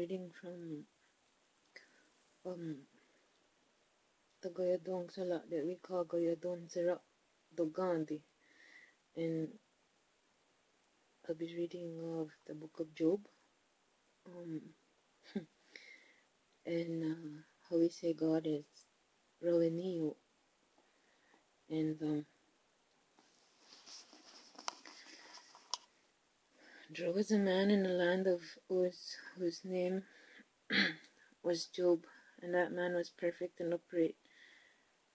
reading from the Gayadong Sala that we call Gayadon Sira Dogandi, and I'll be reading of the book of Job, and how we say God is Wennatenio, and there was a man in the land of Uz whose name was Job, and that man was perfect and upright,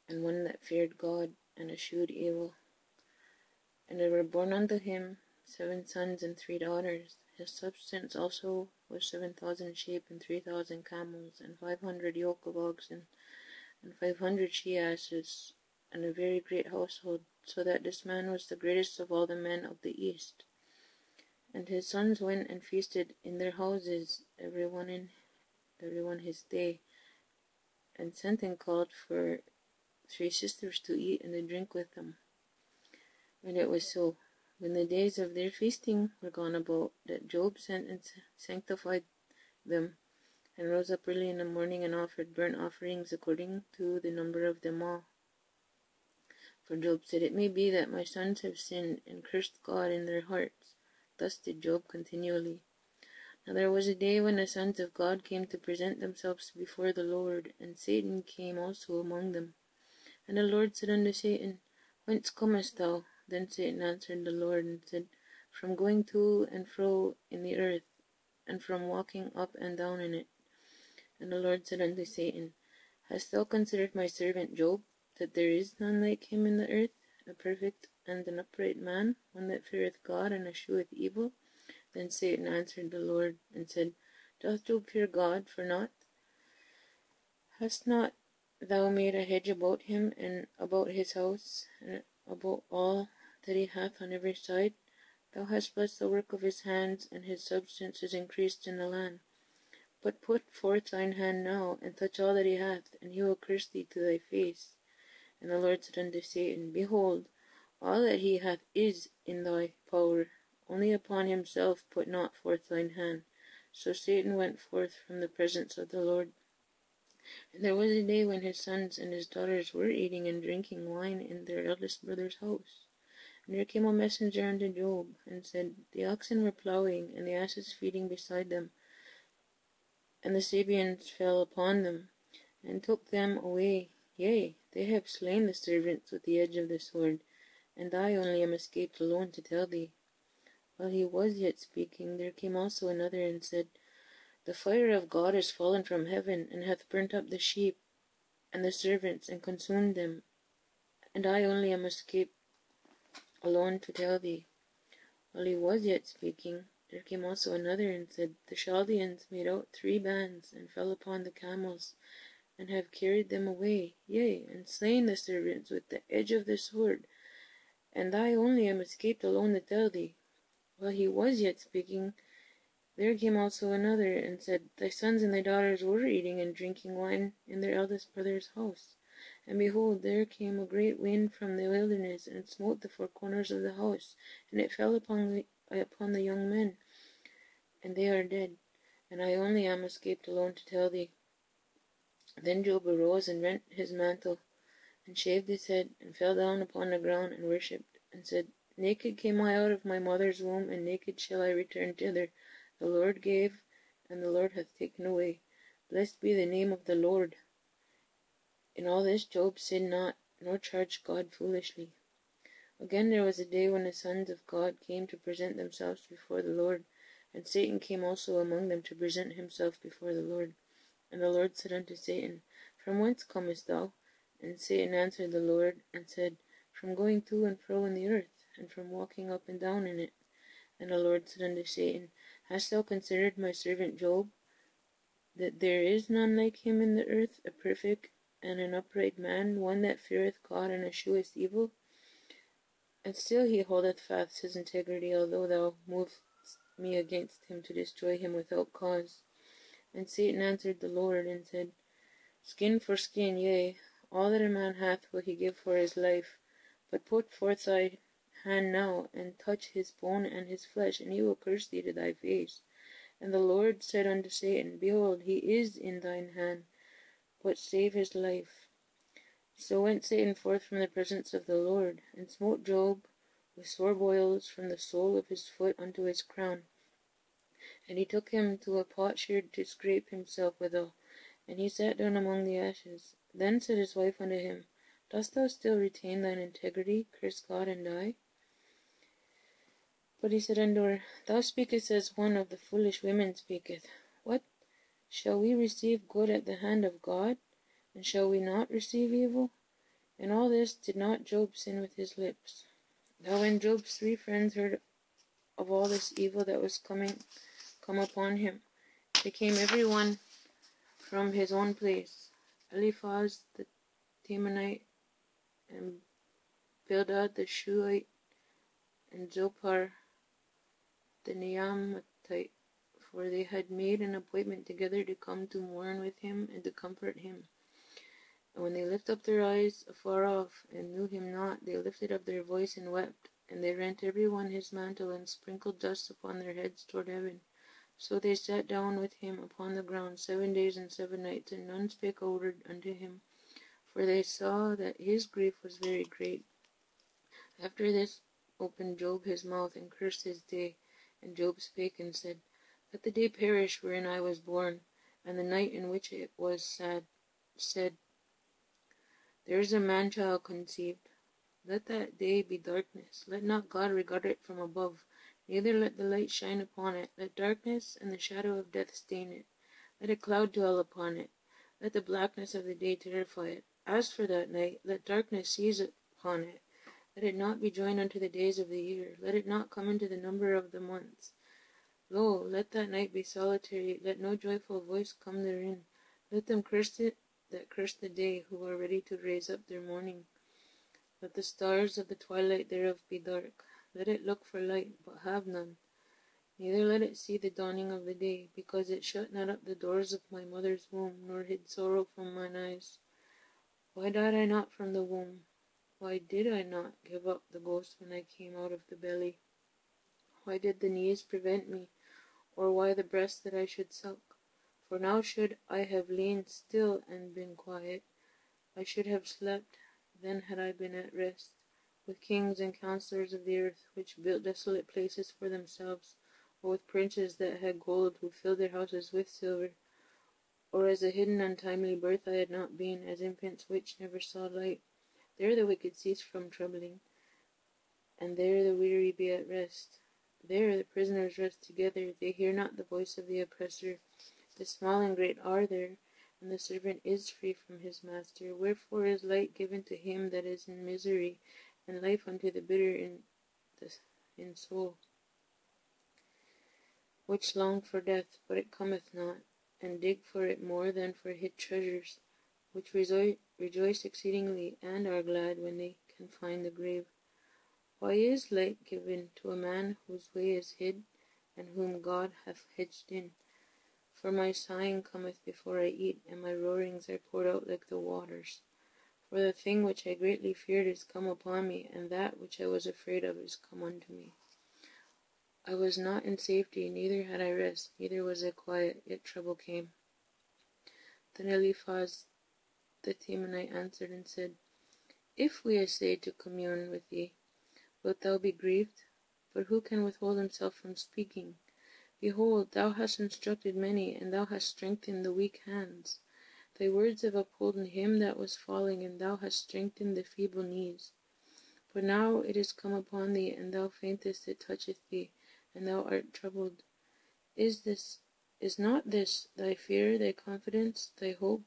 and one that feared God and eschewed evil. And there were born unto him 7 sons and 3 daughters. His substance also was 7,000 sheep and 3,000 camels, and 500 yoke of oxen, and 500 she-asses, and a very great household, so that this man was the greatest of all the men of the east. And his sons went and feasted in their houses, everyone his day, and sent and called for 3 sisters to eat and to drink with them. And it was so, when the days of their feasting were gone about, that Job sent and sanctified them, and rose up early in the morning and offered burnt offerings according to the number of them all. For Job said, It may be that my sons have sinned and cursed God in their hearts. Thus did Job continually. Now there was a day when the sons of God came to present themselves before the Lord, and Satan came also among them. And the Lord said unto Satan, Whence comest thou? Then Satan answered the Lord and said, From going to and fro in the earth, and from walking up and down in it. And the Lord said unto Satan, Hast thou considered my servant Job, that there is none like him in the earth, a perfect and an upright man, one that feareth God and escheweth evil? Then Satan answered the Lord and said, Doth Job fear God for naught? Hast not thou made a hedge about him, and about his house, and about all that he hath on every side? Thou hast blessed the work of his hands, and his substance is increased in the land. But put forth thine hand now, and touch all that he hath, and he will curse thee to thy face. And the Lord said unto Satan, Behold, all that he hath is in thy power, only upon himself put not forth thine hand. So Satan went forth from the presence of the Lord. And there was a day when his sons and his daughters were eating and drinking wine in their eldest brother's house. And there came a messenger unto Job, and said, The oxen were plowing, and the asses feeding beside them, and the Sabeans fell upon them, and took them away. Yea, they have slain the servants with the edge of the sword, and I only am escaped alone to tell thee. While he was yet speaking, there came also another, and said, The fire of God is fallen from heaven, and hath burnt up the sheep and the servants, and consumed them, and I only am escaped alone to tell thee. While he was yet speaking, there came also another, and said, The Chaldeans made out 3 bands, and fell upon the camels, and have carried them away, yea, and slain the servants with the edge of the sword, and I only am escaped alone to tell thee. While he was yet speaking, there came also another, and said, Thy sons and thy daughters were eating and drinking wine in their eldest brother's house. And behold, there came a great wind from the wilderness, and smote the 4 corners of the house, and it fell upon the young men, and they are dead, and I only am escaped alone to tell thee. Then Job arose and rent his mantle, and shaved his head, and fell down upon the ground, and worshipped, and said, Naked came I out of my mother's womb, and naked shall I return thither. The Lord gave, and the Lord hath taken away. Blessed be the name of the Lord. In all this Job sinned not, nor charged God foolishly. Again there was a day when the sons of God came to present themselves before the Lord, and Satan came also among them to present himself before the Lord. And the Lord said unto Satan, From whence comest thou? And Satan answered the Lord, and said, From going to and fro in the earth, and from walking up and down in it. And the Lord said unto Satan, Hast thou considered my servant Job, that there is none like him in the earth, a perfect and an upright man, one that feareth God and escheweth evil? And still he holdeth fast his integrity, although thou movest me against him to destroy him without cause. And Satan answered the Lord, and said, Skin for skin, yea, all that a man hath will he give for his life. But put forth thy hand now, and touch his bone and his flesh, and he will curse thee to thy face. And the Lord said unto Satan, Behold, he is in thine hand, but save his life. So went Satan forth from the presence of the Lord, and smote Job with sore boils from the sole of his foot unto his crown. And he took him to a potsherd to scrape himself withal, and he sat down among the ashes. Then said his wife unto him, Dost thou still retain thine integrity? Curse God and die. But he said unto her, Thou speakest as one of the foolish women speaketh. What? Shall we receive good at the hand of God? And shall we not receive evil? In all this did not Job sin with his lips. Now when Job's 3 friends heard of all this evil that was come upon him, they came every one from his own place. Eliphaz the Temanite, and Bildad the Shuhite, and Zophar the Naamathite, for they had made an appointment together to come to mourn with him and to comfort him. And when they lifted up their eyes afar off, and knew him not, they lifted up their voice and wept, and they rent every one his mantle, and sprinkled dust upon their heads toward heaven. So they sat down with him upon the ground 7 days and 7 nights, and none spake a word unto him, for they saw that his grief was very great. After this opened Job his mouth, and cursed his day. And Job spake and said, Let the day perish wherein I was born, and the night in which it was said, There is a man-child conceived. Let that day be darkness. Let not God regard it from above, neither let the light shine upon it. Let darkness and the shadow of death stain it. Let a cloud dwell upon it. Let the blackness of the day terrify it. As for that night, let darkness seize upon it. Let it not be joined unto the days of the year. Let it not come into the number of the months. Lo, let that night be solitary. Let no joyful voice come therein. Let them curse it that curse the day, who are ready to raise up their mourning. Let the stars of the twilight thereof be dark. Let it look for light, but have none. Neither let it see the dawning of the day, because it shut not up the doors of my mother's womb, nor hid sorrow from mine eyes. Why died I not from the womb? Why did I not give up the ghost when I came out of the belly? Why did the knees prevent me, or why the breast that I should suck? For now should I have lain still and been quiet. I should have slept, then had I been at rest, with kings and counselors of the earth, which built desolate places for themselves, or with princes that had gold, who filled their houses with silver. Or as a hidden untimely birth I had not been, as infants which never saw light. There the wicked cease from troubling, and there the weary be at rest. There the prisoners rest together, they hear not the voice of the oppressor. The small and great are there, and the servant is free from his master. Wherefore is light given to him that is in misery, and life unto the bitter in soul, which long for death, but it cometh not, and dig for it more than for hid treasures, which rejoice exceedingly, and are glad when they can find the grave. Why is light given to a man whose way is hid, and whom God hath hedged in? For my sighing cometh before I eat, and my roarings are poured out like the waters. For the thing which I greatly feared is come upon me, and that which I was afraid of is come unto me. I was not in safety, neither had I rest, neither was I quiet, yet trouble came. Then Eliphaz the Temanite answered and said, If we essay to commune with thee, wilt thou be grieved? But who can withhold himself from speaking? Behold, thou hast instructed many, and thou hast strengthened the weak hands. Thy words have upholden him that was falling, and thou hast strengthened the feeble knees. But now it is come upon thee, and thou faintest, it toucheth thee, and thou art troubled. Is not this thy fear, thy confidence, thy hope,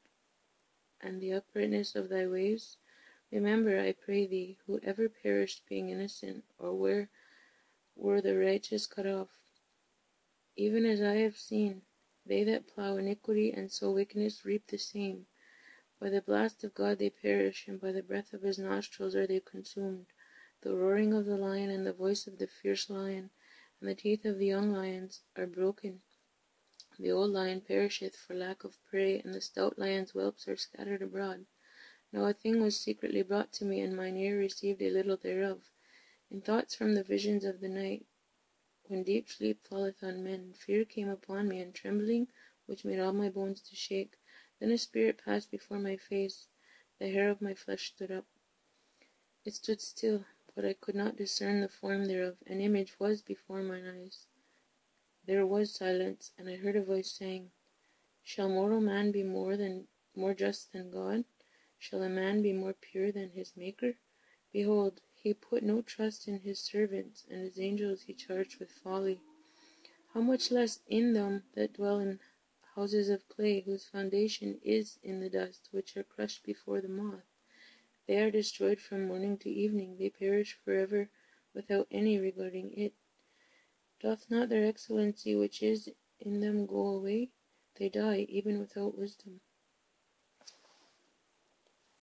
and the uprightness of thy ways? Remember, I pray thee, who ever perished being innocent, or where were the righteous cut off? Even as I have seen, they that plough iniquity and sow wickedness reap the same. By the blast of God they perish, and by the breath of his nostrils are they consumed. The roaring of the lion and the voice of the fierce lion, and the teeth of the young lions are broken. The old lion perisheth for lack of prey, and the stout lion's whelps are scattered abroad. Now a thing was secretly brought to me, and mine ear received a little thereof. In thoughts from the visions of the night, when deep sleep falleth on men, fear came upon me, and trembling, which made all my bones to shake. Then a spirit passed before my face, the hair of my flesh stood up. It stood still, but I could not discern the form thereof. An image was before mine eyes. There was silence, and I heard a voice saying, Shall mortal man be more just than God? Shall a man be more pure than his Maker? Behold, he put no trust in his servants, and his angels he charged with folly. How much less in them that dwell in houses of clay, whose foundation is in the dust, which are crushed before the moth. They are destroyed from morning to evening, they perish forever, without any regarding it. Doth not their excellency which is in them go away? They die, even without wisdom.